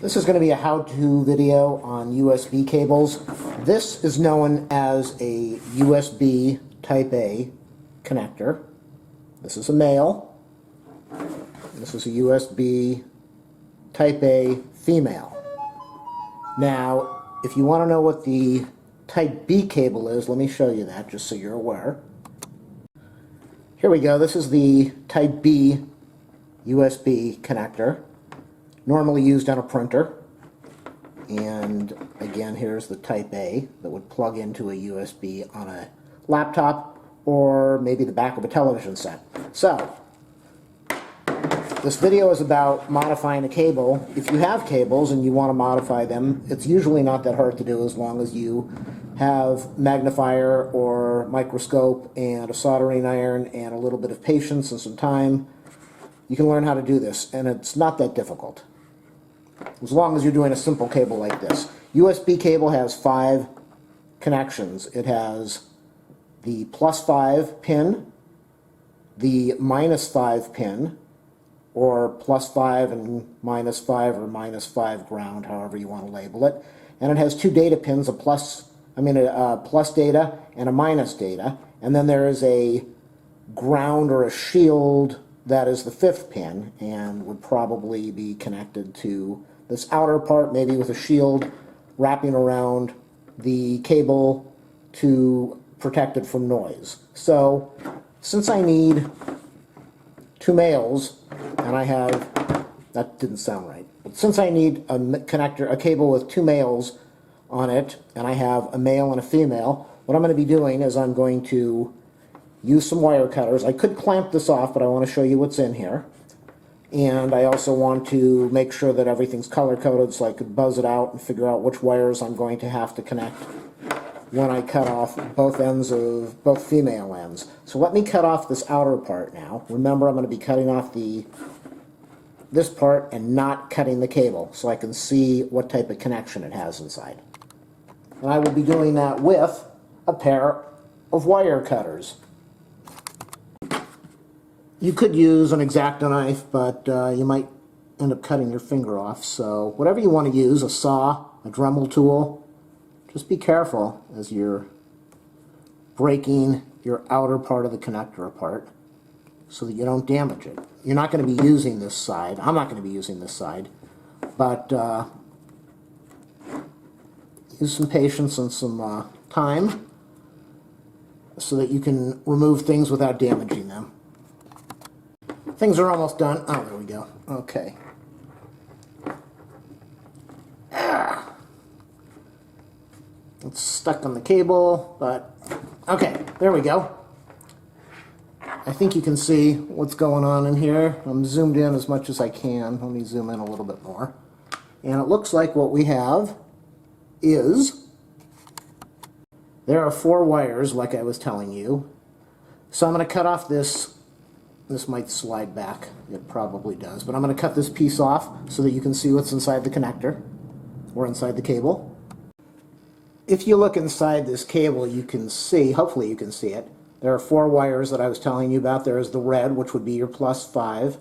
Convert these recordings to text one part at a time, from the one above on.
This is going to be a how-to video on USB cables. This is known as a USB Type A connector. This is a male. This is a USB Type A female. Now, if you want to know what the Type B cable is, let me show you that just so you're aware. Here we go. This is the Type B USB connector, normally used on a printer. And again, here's the Type A that would plug into a USB on a laptop or maybe the back of a television set. So, this video is about modifying a cable. If you have cables and you want to modify them, it's usually not that hard to do as long as you have magnifier or microscope and a soldering iron and a little bit of patience and some time. You can learn how to do this, and it's not that difficult, as long as you're doing a simple cable like this. USB cable has 5 connections. It has the +5 pin, the -5 pin, or +5 and -5 or -5 ground, however you want to label it. And it has 2 data pins, a plus data and a minus data. And then there is a ground or a shield that is the 5th pin and would probably be connected to this outer part, maybe with a shield wrapping around the cable to protect it from noise. So, since I need 2 males, and I have, that didn't sound right, but since I need a cable with 2 males on it, and I have a male and a female, what I'm going to be doing is I'm going to use some wire cutters. I could clamp this off, but I want to show you what's in here. And I also want to make sure that everything's color-coded so I could buzz it out and figure out which wires I'm going to have to connect when I cut off both ends of both female ends. So let me cut off this outer part now. Remember, I'm going to be cutting off this part and not cutting the cable so I can see what type of connection it has inside. And I will be doing that with a pair of wire cutters. You could use an X-Acto knife, but you might end up cutting your finger off. So whatever you want to use, a saw, a Dremel tool, just be careful as you're breaking your outer part of the connector apart so that you don't damage it. You're not going to be using this side. I'm not going to be using this side. But use some patience and some time so that you can remove things without damaging them. Things are almost done. Oh, there we go. Okay. It's stuck on the cable, but okay, there we go. I think you can see what's going on in here. I'm zoomed in as much as I can. Let me zoom in a little bit more. And it looks like what we have is there are 4 wires, like I was telling you. So I'm going to cut off this. This might slide back. It probably does. But I'm going to cut this piece off so that you can see what's inside the connector or inside the cable. If you look inside this cable, you can see, hopefully you can see it, there are 4 wires that I was telling you about. There is the red, which would be your +5,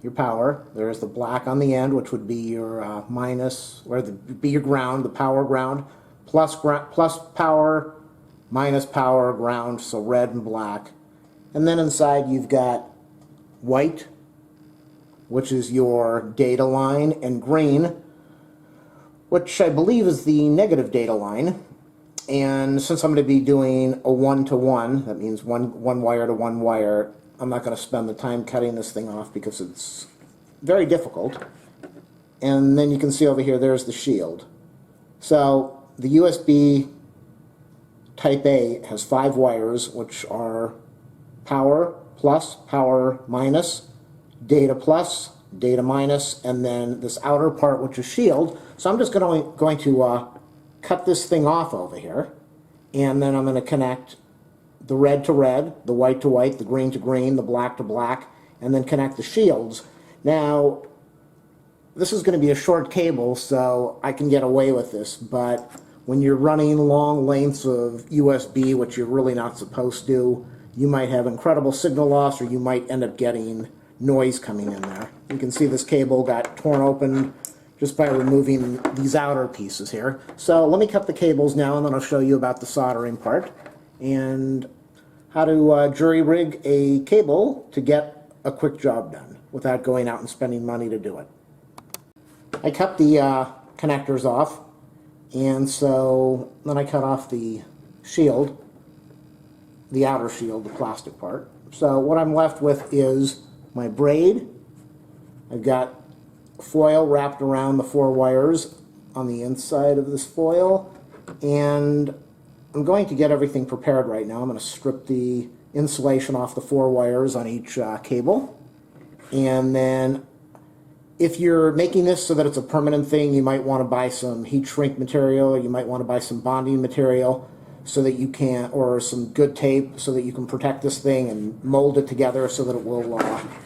your power. There is the black on the end, which would be your minus, or be your ground, the power ground, plus power, minus power, ground, so red and black. And then inside you've got white, which is your data line, and green, which I believe is the negative data line. And since I'm going to be doing a 1-to-1, that means one wire to one wire, I'm not going to spend the time cutting this thing off because it's very difficult. And then you can see over here, there's the shield. So the USB Type A has 5 wires, which are power plus, power minus, data plus, data minus, and then this outer part, which is shield. So I'm just going to cut this thing off over here, and then I'm going to connect the red to red, the white to white, the green to green, the black to black, and then connect the shields. Now, this is going to be a short cable, so I can get away with this, but when you're running long lengths of USB, which you're really not supposed to, you might have incredible signal loss, or you might end up getting noise coming in there. You can see this cable got torn open just by removing these outer pieces here. So let me cut the cables now, and then I'll show you about the soldering part and how to jury rig a cable to get a quick job done without going out and spending money to do it. I cut the connectors off, and so then I cut off the shield, the outer shield, the plastic part. So what I'm left with is my braid. I've got foil wrapped around the 4 wires on the inside of this foil, and I'm going to get everything prepared right now. I'm going to strip the insulation off the 4 wires on each cable, and then if you're making this so that it's a permanent thing, you might want to buy some heat shrink material, or you might want to buy some bonding material so that you can, or some good tape so that you can protect this thing and mold it together so that it will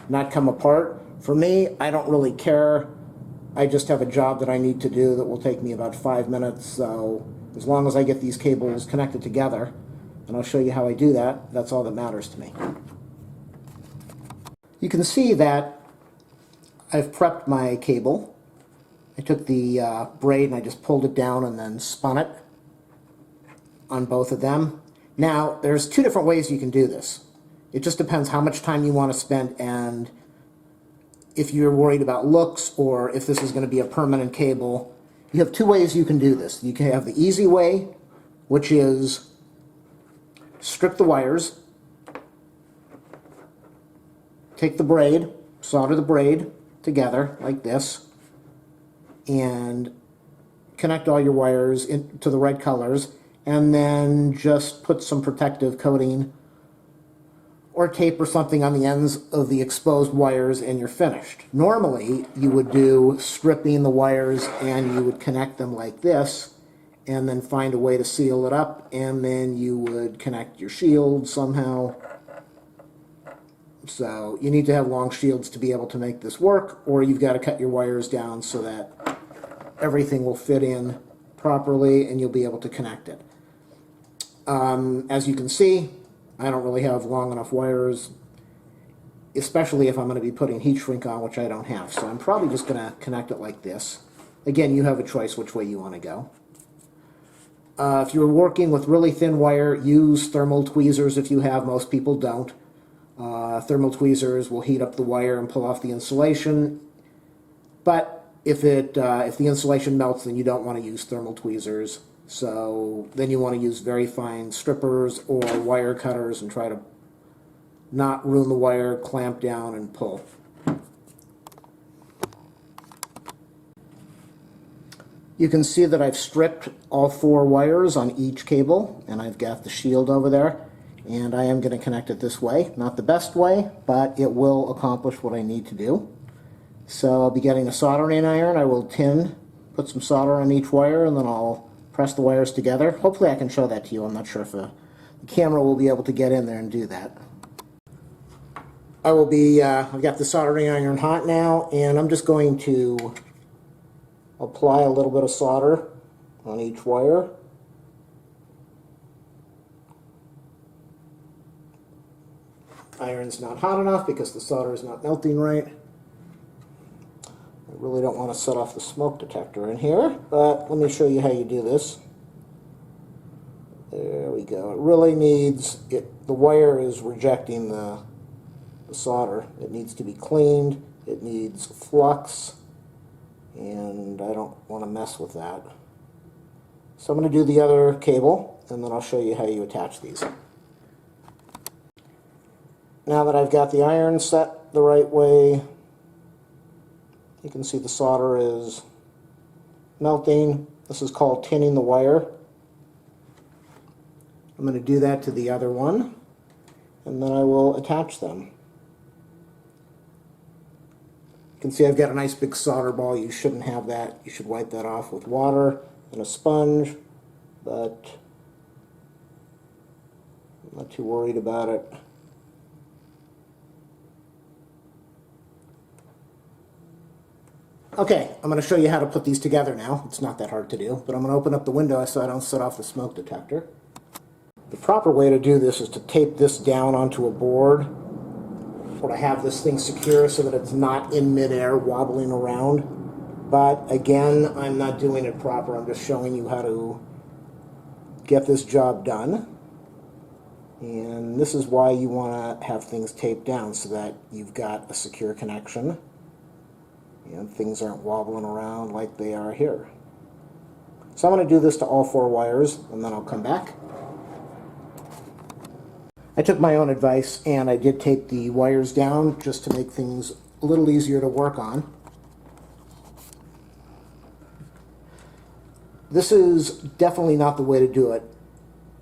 not come apart. For me, I don't really care. I just have a job that I need to do that will take me about 5 minutes, so as long as I get these cables connected together, and I'll show you how I do that, that's all that matters to me. You can see that I've prepped my cable. I took the braid and I just pulled it down and then spun it on both of them. Now, there's 2 different ways you can do this. It just depends how much time you want to spend and if you're worried about looks or if this is going to be a permanent cable. You have 2 ways you can do this. You can have the easy way, which is strip the wires, take the braid, solder the braid together like this, and connect all your wires to the right colors, and then just put some protective coating or tape or something on the ends of the exposed wires and you're finished. Normally you would do stripping the wires and you would connect them like this and then find a way to seal it up, and then you would connect your shield somehow. So you need to have long shields to be able to make this work, or you've got to cut your wires down so that everything will fit in properly and you'll be able to connect it. As you can see, I don't really have long enough wires, especially if I'm going to be putting heat shrink on, which I don't have. So I'm probably just going to connect it like this. Again, you have a choice which way you want to go. If you're working with really thin wire, use thermal tweezers if you have. Most people don't. Thermal tweezers will heat up the wire and pull off the insulation, but if the insulation melts, then you don't want to use thermal tweezers. So then you want to use very fine strippers or wire cutters and try to not ruin the wire, clamp down and pull. You can see that I've stripped all 4 wires on each cable, and I've got the shield over there. And I am going to connect it this way. Not the best way, but it will accomplish what I need to do. So I'll be getting a soldering iron. I will put some solder on each wire, and then I'll press the wires together. Hopefully I can show that to you. I'm not sure if the camera will be able to get in there and do that. I've got the soldering iron hot now, and I'm just going to apply a little bit of solder on each wire. Iron's not hot enough because the solder is not melting right. I really don't want to set off the smoke detector in here, but let me show you how you do this. There we go. It really needs, the wire is rejecting the solder. It needs to be cleaned. It needs flux, and I don't want to mess with that. So I'm going to do the other cable, and then I'll show you how you attach these. Now that I've got the iron set the right way, you can see the solder is melting. This is called tinning the wire. I'm going to do that to the other one, and then I will attach them. You can see I've got a nice big solder ball. You shouldn't have that. You should wipe that off with water and a sponge, but I'm not too worried about it. Okay, I'm going to show you how to put these together now. It's not that hard to do, but I'm going to open up the window so I don't set off the smoke detector. The proper way to do this is to tape this down onto a board, or to have this thing secure so that it's not in midair wobbling around. But again, I'm not doing it proper. I'm just showing you how to get this job done. And this is why you want to have things taped down, so that you've got a secure connection and things aren't wobbling around like they are here. So I'm going to do this to all 4 wires, and then I'll come back. I took my own advice and I did tape the wires down just to make things a little easier to work on. This is definitely not the way to do it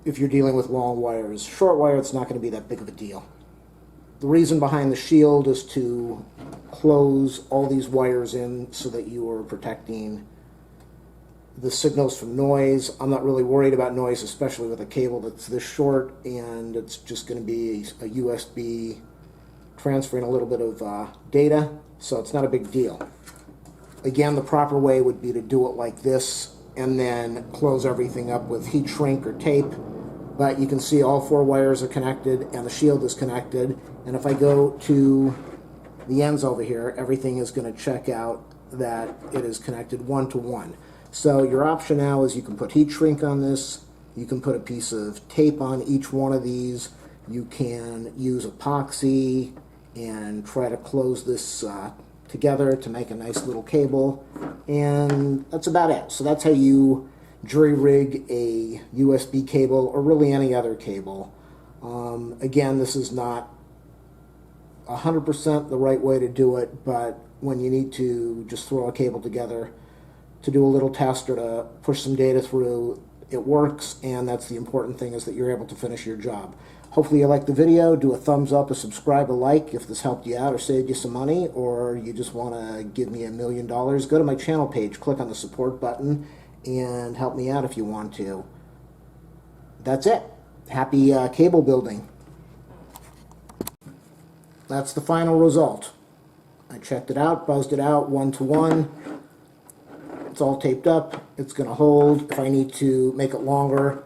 if you're dealing with long wires. Short wire, it's not going to be that big of a deal. The reason behind the shield is to close all these wires in so that you are protecting the signals from noise. I'm not really worried about noise, especially with a cable that's this short, and it's just going to be a USB transferring a little bit of data, so it's not a big deal. Again, the proper way would be to do it like this and then close everything up with heat shrink or tape. But you can see all 4 wires are connected and the shield is connected, and if I go to the ends over here, everything is going to check out that it is connected 1 to 1. So your option now is you can put heat shrink on this, you can put a piece of tape on each one of these, you can use epoxy and try to close this together to make a nice little cable, and that's about it. So that's how you jury rig a USB cable, or really any other cable. Again, this is not 100% the right way to do it, but when you need to just throw a cable together to do a little test or to push some data through, it works, and that's the important thing, is that you're able to finish your job. Hopefully you liked the video. Do a thumbs up, a subscribe, a like if this helped you out or saved you some money, or you just want to give me $1 million. Go to my channel page, click on the support button, and help me out if you want to. That's it. Happy cable building. That's the final result. I checked it out, buzzed it out 1 to 1. It's all taped up. It's going to hold. If I need to make it longer,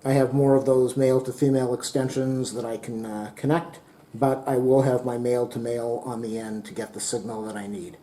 I have more of those male to female extensions that I can connect, but I will have my male to male on the end to get the signal that I need.